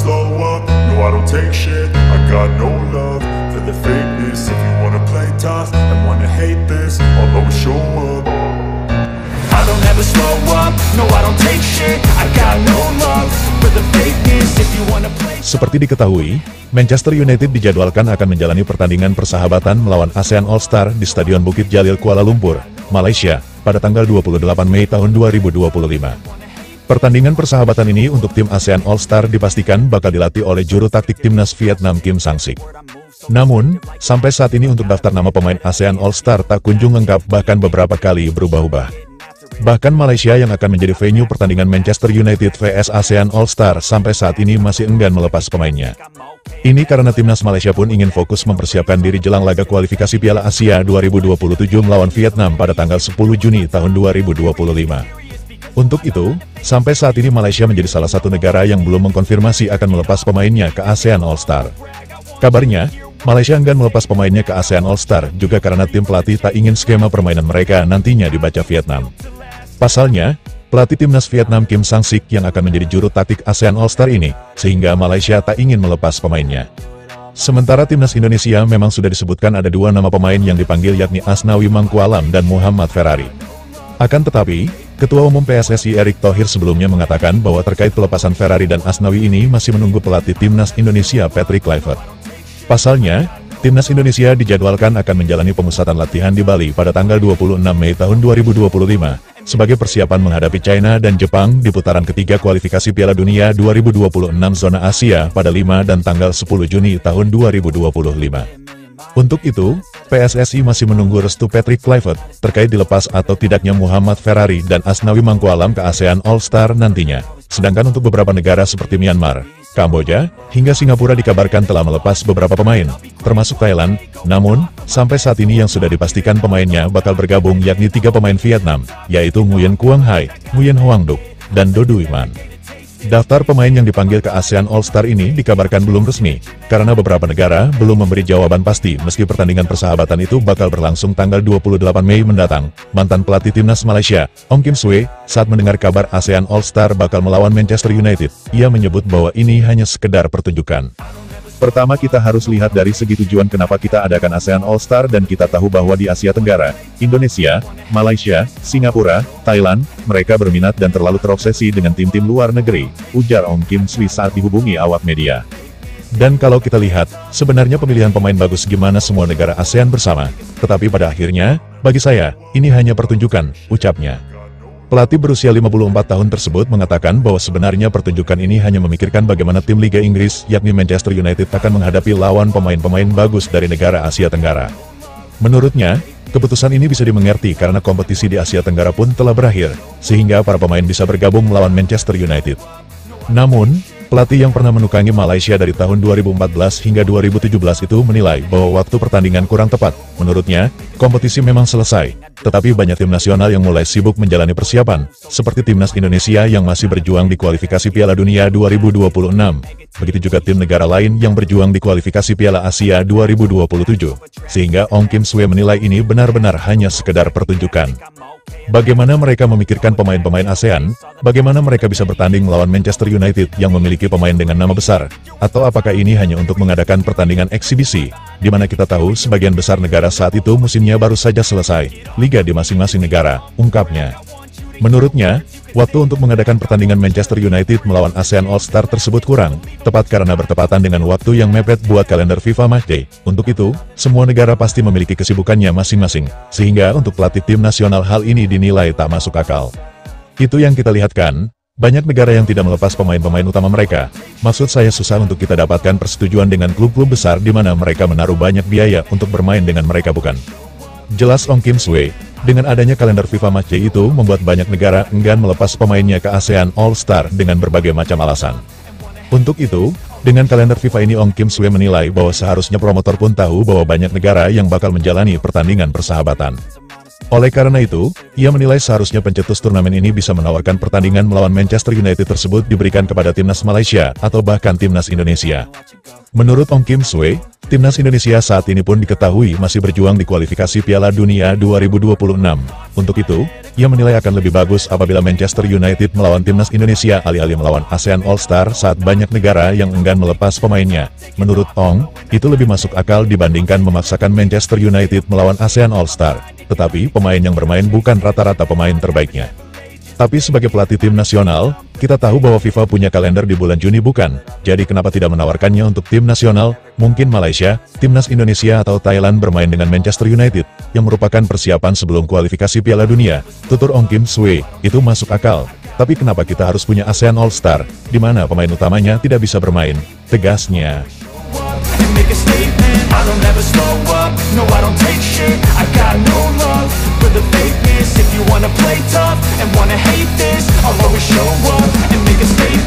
slow up, no I don't take shit. I got no love for the fakeness. If you wanna play tough and wanna hate this, I'll always show up. I don't ever slow up, no I don't take shit. I got no love for the fakeness. If you wanna play. Seperti diketahui, Manchester United dijadwalkan akan menjalani pertandingan persahabatan melawan ASEAN All-Star di Stadion Bukit Jalil Kuala Lumpur, Malaysia, pada tanggal 28 Mei tahun 2025. Pertandingan persahabatan ini untuk tim ASEAN All-Star dipastikan bakal dilatih oleh juru taktik timnas Vietnam Kim Sang-sik. Namun, sampai saat ini untuk daftar nama pemain ASEAN All-Star tak kunjung lengkap, bahkan beberapa kali berubah-ubah. Bahkan Malaysia yang akan menjadi venue pertandingan Manchester United vs ASEAN All-Star sampai saat ini masih enggan melepas pemainnya. Ini karena timnas Malaysia pun ingin fokus mempersiapkan diri jelang laga kualifikasi Piala Asia 2027 melawan Vietnam pada tanggal 10 Juni tahun 2025. Untuk itu, sampai saat ini Malaysia menjadi salah satu negara yang belum mengkonfirmasi akan melepas pemainnya ke ASEAN All-Star. Kabarnya, Malaysia enggan melepas pemainnya ke ASEAN All-Star juga karena tim pelatih tak ingin skema permainan mereka nantinya dibaca Vietnam. Pasalnya, pelatih timnas Vietnam Kim Sang-sik yang akan menjadi juru taktik ASEAN All-Star ini, sehingga Malaysia tak ingin melepas pemainnya. Sementara timnas Indonesia memang sudah disebutkan ada dua nama pemain yang dipanggil, yakni Asnawi Mangkualam dan Muhammad Ferrari. Akan tetapi, Ketua Umum PSSI Erick Thohir sebelumnya mengatakan bahwa terkait pelepasan Ferrari dan Asnawi ini masih menunggu pelatih timnas Indonesia Patrick Kluivert. Pasalnya, timnas Indonesia dijadwalkan akan menjalani pemusatan latihan di Bali pada tanggal 26 Mei tahun 2025, sebagai persiapan menghadapi China dan Jepang di putaran ketiga kualifikasi Piala Dunia 2026 zona Asia pada 5 dan tanggal 10 Juni tahun 2025. Untuk itu, PSSI masih menunggu restu Patrick Kluivert terkait dilepas atau tidaknya Muhammad Ferrari dan Asnawi Mangkualam ke ASEAN All-Star nantinya. Sedangkan untuk beberapa negara seperti Myanmar, Kamboja, hingga Singapura dikabarkan telah melepas beberapa pemain, termasuk Thailand. Namun, sampai saat ini yang sudah dipastikan pemainnya bakal bergabung yakni 3 pemain Vietnam, yaitu Nguyen Quang Hai, Nguyen Hoang Duc, dan Do Duy Man. Daftar pemain yang dipanggil ke ASEAN All-Star ini dikabarkan belum resmi, karena beberapa negara belum memberi jawaban pasti meski pertandingan persahabatan itu bakal berlangsung tanggal 28 Mei mendatang. Mantan pelatih timnas Malaysia, Ong Kim Swee, saat mendengar kabar ASEAN All-Star bakal melawan Manchester United, ia menyebut bahwa ini hanya sekedar pertunjukan. Pertama, kita harus lihat dari segi tujuan kenapa kita adakan ASEAN All-Star, dan kita tahu bahwa di Asia Tenggara, Indonesia, Malaysia, Singapura, Thailand, mereka berminat dan terlalu terobsesi dengan tim-tim luar negeri, ujar Ong Kim Swee saat dihubungi awak media. Dan kalau kita lihat, sebenarnya pemilihan pemain bagus gimana semua negara ASEAN bersama, tetapi pada akhirnya, bagi saya, ini hanya pertunjukan, ucapnya. Pelatih berusia 54 tahun tersebut mengatakan bahwa sebenarnya pertunjukan ini hanya memikirkan bagaimana tim Liga Inggris, yakni Manchester United, akan menghadapi lawan pemain-pemain bagus dari negara Asia Tenggara. Menurutnya, keputusan ini bisa dimengerti karena kompetisi di Asia Tenggara pun telah berakhir, sehingga para pemain bisa bergabung melawan Manchester United. Namun, pelatih yang pernah menukangi Malaysia dari tahun 2014 hingga 2017 itu menilai bahwa waktu pertandingan kurang tepat. Menurutnya, kompetisi memang selesai, tetapi banyak tim nasional yang mulai sibuk menjalani persiapan, seperti timnas Indonesia yang masih berjuang di kualifikasi Piala Dunia 2026. Begitu juga tim negara lain yang berjuang di kualifikasi Piala Asia 2027. Sehingga Ong Kim Swee menilai ini benar-benar hanya sekedar pertunjukan. Bagaimana mereka memikirkan pemain-pemain ASEAN? Bagaimana mereka bisa bertanding melawan Manchester United yang memiliki pemain dengan nama besar? Atau apakah ini hanya untuk mengadakan pertandingan eksibisi, di mana kita tahu sebagian besar negara saat itu musimnya baru saja selesai, liga di masing-masing negara, ungkapnya. Menurutnya, waktu untuk mengadakan pertandingan Manchester United melawan ASEAN All-Star tersebut kurang tepat karena bertepatan dengan waktu yang mepet buat kalender FIFA Matchday. Untuk itu, semua negara pasti memiliki kesibukannya masing-masing, sehingga untuk pelatih tim nasional hal ini dinilai tak masuk akal. Itu yang kita lihat kan, banyak negara yang tidak melepas pemain-pemain utama mereka. Maksud saya susah untuk kita dapatkan persetujuan dengan klub-klub besar di mana mereka menaruh banyak biaya untuk bermain dengan mereka, bukan? Jelas Ong Kim Swee. Dengan adanya kalender FIFA Matchday itu membuat banyak negara enggan melepas pemainnya ke ASEAN All-Star dengan berbagai macam alasan. Untuk itu, dengan kalender FIFA ini Ong Kim Swee menilai bahwa seharusnya promotor pun tahu bahwa banyak negara yang bakal menjalani pertandingan persahabatan. Oleh karena itu, ia menilai seharusnya pencetus turnamen ini bisa menawarkan pertandingan melawan Manchester United tersebut diberikan kepada timnas Malaysia atau bahkan timnas Indonesia. Menurut Ong Kim Swee, timnas Indonesia saat ini pun diketahui masih berjuang di kualifikasi Piala Dunia 2026. Untuk itu, ia menilai akan lebih bagus apabila Manchester United melawan timnas Indonesia alih-alih melawan ASEAN All-Star saat banyak negara yang enggan melepas pemainnya. Menurut Ong, itu lebih masuk akal dibandingkan memaksakan Manchester United melawan ASEAN All-Star. Tetapi pemain yang bermain bukan rata-rata pemain terbaiknya. Tapi sebagai pelatih tim nasional, kita tahu bahwa FIFA punya kalender di bulan Juni bukan? Jadi kenapa tidak menawarkannya untuk tim nasional? Mungkin Malaysia, timnas Indonesia atau Thailand bermain dengan Manchester United, yang merupakan persiapan sebelum kualifikasi Piala Dunia. Tutur Ong Kim Swee, itu masuk akal. Tapi kenapa kita harus punya ASEAN All-Star, di mana pemain utamanya tidak bisa bermain? Tegasnya. I don't ever slow up, no I don't take shit. I got no love for the fakeness. If you wanna play tough and wanna hate this, I'll always show up and make a statement.